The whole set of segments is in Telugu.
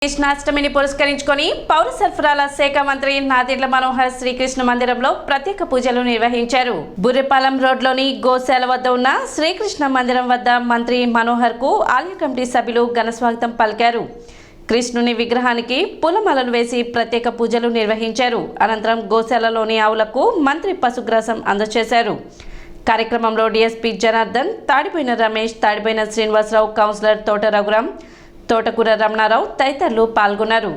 కృష్ణాష్టమిని పురస్కరించుకొని పౌర సరఫరాల శాఖ మంత్రి నాదెండ్ల మనోహర్ శ్రీకృష్ణ మందిరంలో ప్రత్యేక పూజలు నిర్వహించారు. బుర్రెపాలెం రోడ్లోని గోశాల వద్ద ఉన్న శ్రీకృష్ణ మందిరం వద్ద మంత్రి మనోహర్ కు ఆలయ కమిటీ సభ్యులు ఘన స్వాగతం పలికారు. కృష్ణుని విగ్రహానికి పూలమాలలు వేసి ప్రత్యేక పూజలు నిర్వహించారు. అనంతరం గోశాలలోని ఆవులకు మంత్రి పశుగ్రాసం అందజేశారు. కార్యక్రమంలో డీఎస్పీ జనార్దన్, తాడిపోయిన రమేష్, తాడిపోయిన శ్రీనివాసరావు, కౌన్సిలర్ తోట రఘురాం, తోటకూర రమణారావు తదితరులు పాల్గొన్నారు.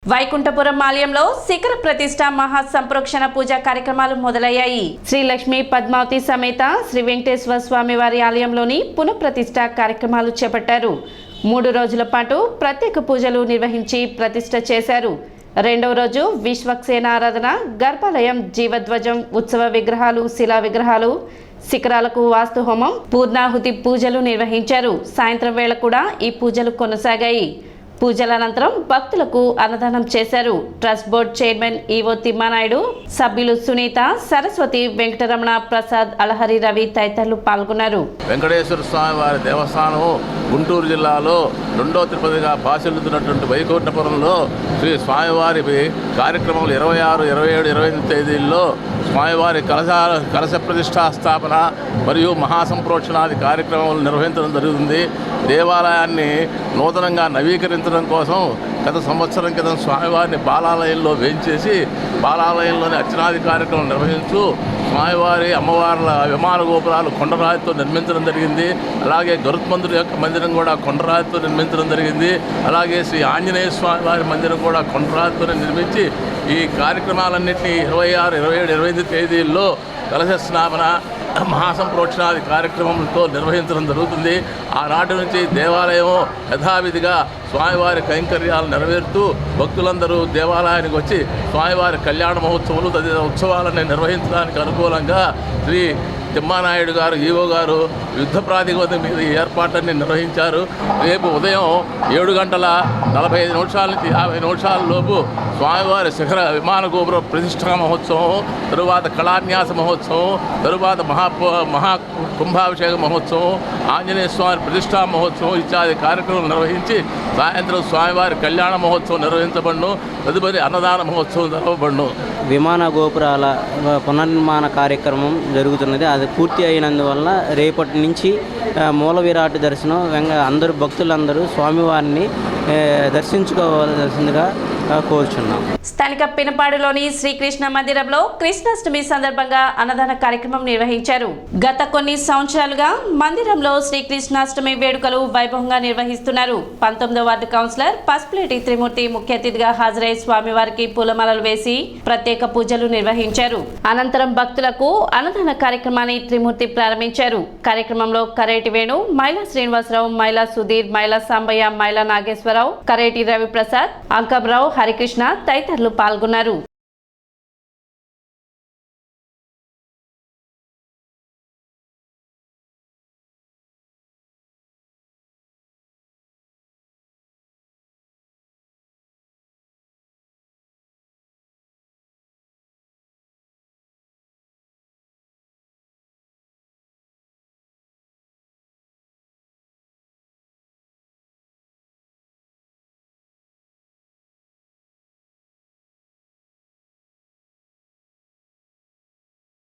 వైకుంఠపురం ఆలయంలో శిఖర ప్రతిష్ట మహా సంప్రోక్షణ పూజా కార్యక్రమాలు మొదలయ్యాయి. శ్రీ లక్ష్మీ పద్మావతి సమేత శ్రీ వెంకటేశ్వర స్వామి వారి ఆలయంలోని పునఃప్రతిష్ఠ కార్యక్రమాలు చేపట్టారు. 3 రోజుల పాటు ప్రత్యేక పూజలు నిర్వహించి ప్రతిష్ఠ చేశారు. రెండవ రోజు విశ్వక్సేన ఆరాధన, గర్భాలయం, జీవధ్వజం, ఉత్సవ విగ్రహాలు, శిలా విగ్రహాలు, శిఖరాలకు వాస్తు హోమం, పూర్ణాహుతి పూజలు నిర్వహించారు. సాయంత్రం వేళ కూడా ఈ పూజలు కొనసాగాయి. పూజల అనంతరం భక్తులకు అన్నదానం చేశారు. Trust board chairman EO Thimmanaidu, సభ్యులు సునీత, సరస్వతి, వెంకటరమణ, ప్రసాద్, అలహరి రవి తదితరులు పాల్గొన్నారు. వెంకటేశ్వర స్వామి వారి దేవస్థానం గుంటూరు జిల్లాలో 2వ తిరుపతిగా భాషలుతున్నటువంటి వైకుంఠపురంలో శ్రీ స్వామివారి కార్యక్రమాలు 26, 27, 28 తేదీల్లో స్వామివారి కలశ ప్రతిష్టా స్థాపన మరియు మహాసంప్రోక్షణాది కార్యక్రమాలు నిర్వహించడం జరుగుతుంది. దేవాలయాన్ని నూతనంగా నవీకరించడం కోసం గత సంవత్సరం క్రితం స్వామివారిని బాలాలయంలో వేయించేసి బాలాలయంలోని అర్చనాది కార్యక్రమం నిర్వహించు స్వామివారి అమ్మవార్ల విమాన గోపురాలు కొండరాతితో నిర్మించడం జరిగింది. అలాగే గరుత్మంతుడి యొక్క మందిరం కూడా కొండరాతితో నిర్మించడం జరిగింది. అలాగే శ్రీ ఆంజనేయ స్వామి వారి మందిరం కూడా కొండరాతితో నిర్మించి ఈ కార్యక్రమాలన్నింటినీ 26, 27, 28 తేదీల్లో కలశ స్నాపన మహాసంప్రోక్షణాది కార్యక్రమంతో నిర్వహించడం జరుగుతుంది. ఆనాటి నుంచి దేవాలయం యథావిధిగా స్వామివారి కైంకర్యాలు నెరవేరుతూ భక్తులందరూ దేవాలయానికి వచ్చి స్వామివారి కళ్యాణ మహోత్సవాలు తదితర ఉత్సవాలను నిర్వహించడానికి అనుకూలంగా శ్రీ తిమ్మానాయుడు గారు ఈవో గారు యుద్ధ ప్రాతిపదిక మీద ఈ ఏర్పాట్లన్నీ నిర్వహించారు. రేపు ఉదయం 7:45 నుంచి 50 నిమిషాల లోపు స్వామివారి శిఖర విమాన గోపుర ప్రతిష్ఠా మహోత్సవం, తరువాత కళాన్యాస మహోత్సవం, తరువాత మహా కుంభాభిషేక మహోత్సవం, ఆంజనేయ స్వామి ప్రతిష్ఠా మహోత్సవం ఇత్యాది కార్యక్రమాలు నిర్వహించి సాయంత్రం స్వామివారి కళ్యాణ మహోత్సవం నిర్వహించబడును. తదుపరి అన్నదాన మహోత్సవం జరగబడును. విమాన గోపురాల పునర్నిర్మాణ కార్యక్రమం జరుగుతున్నది. అది పూర్తి అయినందువల్ల రేపటి నుంచి మూల విరాట్ దర్శనం అందరూ భక్తులందరూ స్వామివారిని దర్శించుకోవాల్సిందిగా కోరుచున్నాం. స్థానిక పినపాడులోని శ్రీకృష్ణ మందిరంలో కృష్ణాష్టమి సందర్భంగా అన్నదాన కార్యక్రమం నిర్వహించారు. గత కొన్ని సంవత్సరాలుగా మందిరంలో శ్రీకృష్ణాష్టమి వేడుకలు వైభవంగా నిర్వహిస్తున్నారు. 19వ వార్డు కౌన్సిలర్ పసుపులేటి త్రిమూర్తి ముఖ్య అతిథిగా హాజరై స్వామివారికి పూలమాలలు వేసి ప్రత్యేక పూజలు నిర్వహించారు. అనంతరం భక్తులకు అన్నదాన కార్యక్రమాన్ని త్రిమూర్తి ప్రారంభించారు. కార్యక్రమంలో కరేటి వేణు, మైలా శ్రీనివాసరావు, మైలా సుధీర్, మైలా సాంబయ్య, మైలా నాగేశ్వరరావు, కరేటి రవిప్రసాద్, అంకమరావు, హరికృష్ణ తదితరులు పాల్గొన్నారు.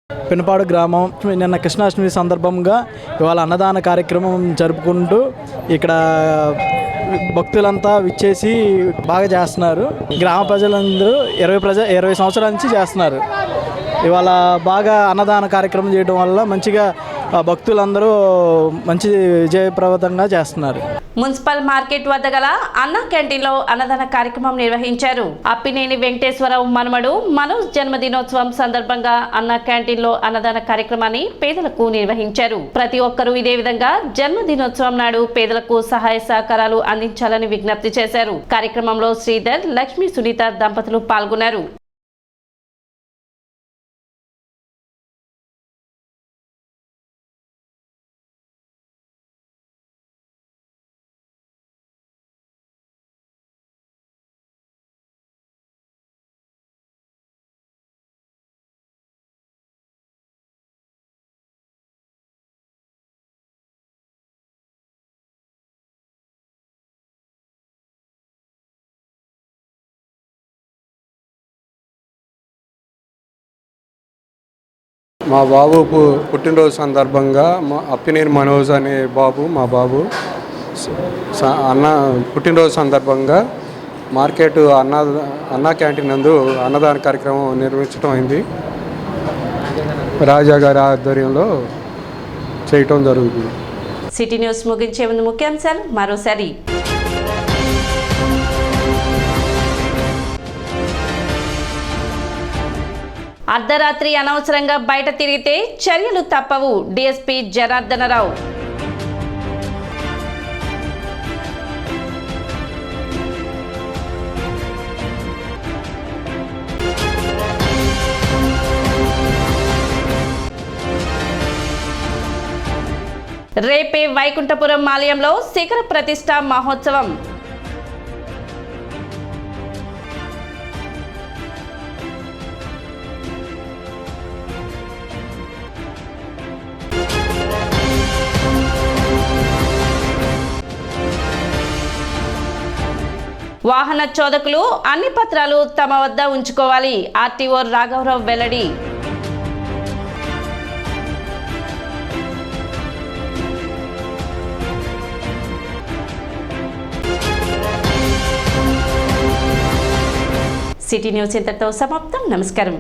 పినపాడు గ్రామం నిన్న కృష్ణాష్టమి సందర్భంగా ఇవాళ అన్నదాన కార్యక్రమం జరుపుకుంటూ ఇక్కడ భక్తులంతా విచ్చేసి బాగా చేస్తున్నారు. గ్రామ ప్రజలందరూ 20 సంవత్సరాల నుంచి చేస్తున్నారు. ఇవాళ బాగా అన్నదాన కార్యక్రమం చేయడం వల్ల మంచిగా భక్తులందరూ మంచి విజయప్రదంగా చేస్తున్నారు. మున్సిపల్ మార్కెట్ వద్ద గల అన్న క్యాంటీన్లో అన్నదాన కార్యక్రమం నిర్వహించారు. అప్పినేని వెంకటేశ్వరరావు మనమడు మనోజ్ జన్మదినోత్సవం సందర్భంగా అన్న క్యాంటీన్లో అన్నదాన కార్యక్రమాన్ని పేదలకు నిర్వహించారు. ప్రతి ఒక్కరూ ఇదే విధంగా జన్మదినోత్సవం నాడు పేదలకు సహాయ సహకారాలు అందించాలని విజ్ఞప్తి చేశారు. కార్యక్రమంలో శ్రీధర్, లక్ష్మీ, సునీత దంపతులు పాల్గొన్నారు. మా బాబు పుట్టినరోజు సందర్భంగా అప్పినేని మనోజ్ అనే మా బాబు అన్న పుట్టినరోజు సందర్భంగా మార్కెట్ అన్న క్యాంటీన్ నందు అన్నదాన కార్యక్రమం నిర్వహించడం అయింది. రాజా గారి ఆధ్వర్యంలో చేయటం జరుగుతుంది. సిటీ న్యూస్ ముగించే ముందు ముఖ్యాంశాలు మరోసారి. అర్ధరాత్రి అనవసరంగా బయట తిరిగితే చర్యలు తప్పవు. డీఎస్పీ జనార్దనరావు. రేపే వైకుంఠపురం ఆలయంలో శిఖర ప్రతిష్ఠ మహోత్సవం. వాహన చోదకులు అన్ని పత్రాలు తమ వద్ద ఉంచుకోవాలి. ఆర్టీఓ రాఘవరావు వెల్లడి. సిటీ న్యూస్ ఇంతటితో సమాప్తం. నమస్కారం.